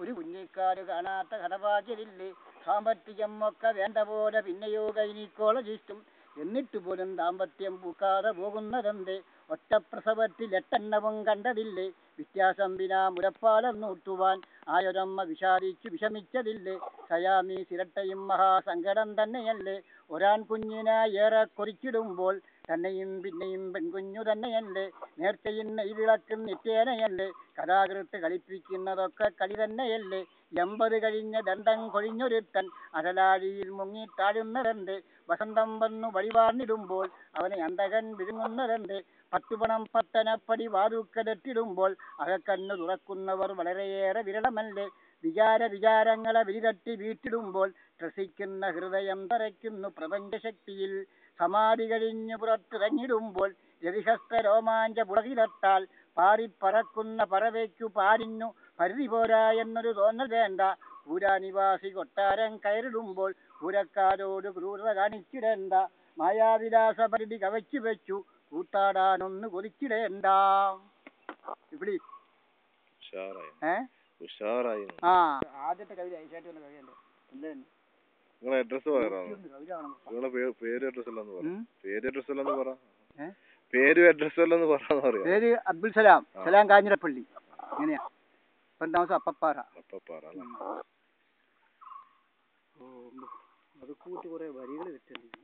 ഒരു കുഞ്ഞിക്കാര് കാണാത്ത കടബാധ്യരില്ലേ. സാമ്പത്തികം ഒക്കെ വേണ്ട പോലെ പിന്നെയോ ഗൈനക്കോളജിസ്റ്റും. എന്നിട്ട് പോലും ദാമ്പത്യം പൂക്കാതെ പോകുന്നതെന്തേ? ഒറ്റപ്രസവത്തിൽ 8 എണ്ണവും കണ്ടതില്ലേ? വ്യത്യാസം വിനാ മുലപ്പാലം നൂട്ടുവാൻ ആയൊരമ്മ വിഷമിച്ചതില്ലേ? സയാമീസ് ഇരട്ടയും മഹാസങ്കടം തന്നെയല്ലേ? ഒരാൺ കുഞ്ഞിനെ ഏറെ കൊതിച്ചിടുമ്പോൾ തന്നെയും പിന്നെയും പെൺകുഞ്ഞു തന്നെയല്ലേ? നേർച്ചയും നെയ്വിളക്കും നിത്യേനയല്ലേ? കഥാകൃത്ത് കളിപ്പിക്കുന്നതൊക്കെ കളി തന്നെയല്ലേ? 80 കഴിഞ്ഞ ദന്തം കൊഴിഞ്ഞൊരുത്തൻ അകലാഴിയിൽ മുങ്ങി താഴുന്നതെന്ത്? വസന്തം വന്നു വഴിവാർന്നിടുമ്പോൾ അവനെ അന്തകൻ വിഴുങ്ങുന്നതെന്ത്? 10 പണം പത്തനപ്പടി വാതുക്കലെത്തിടുമ്പോൾ അകക്കണ്ണു തുറക്കുന്നവർ വളരെയേറെ വിരളമല്ലേ? വിചാരങ്ങളെ വിരിതട്ടി വീട്ടിടുമ്പോൾ ത്രസിക്കുന്ന ഹൃദയം തറയ്ക്കുന്നു പ്രപഞ്ചശക്തിയിൽ. സമാധി കഴിഞ്ഞു പുറത്തിറങ്ങിടുമ്പോൾ രവിഹസ്ത രോമാഞ്ച പുളകിലത്താൽ പാറിപ്പറക്കുന്ന പറവയ്ക്കു പാരിന്നു പരിധി പോരാ എന്നൊരു തോന്നൽ വേണ്ട. പൂരാനിവാസി കൊട്ടാരം കയറിടുമ്പോൾ പൂരക്കാരോട് ക്രൂരത കാണിച്ചിടേണ്ട. മായാവിലാസ പരിധി കവച്ചു വെച്ചു കൂത്താടാനൊന്ന് കൊതിച്ചിടേണ്ട. ഇവിടെ ആദ്യത്തെ കവിത ഐശാട്ടി വന്ന കവിതയുണ്ട്. നിങ്ങളെ അഡ്രസ് നിങ്ങളെ പേര് പേര് അബ്ദുൽ സലാം കാഞ്ഞിരപ്പള്ളി. എങ്ങനെയാ താമസം? അപ്പപ്പാറ. അത് കൂട്ടി കുറെ വരികൾ കിട്ടുന്നുണ്ട്.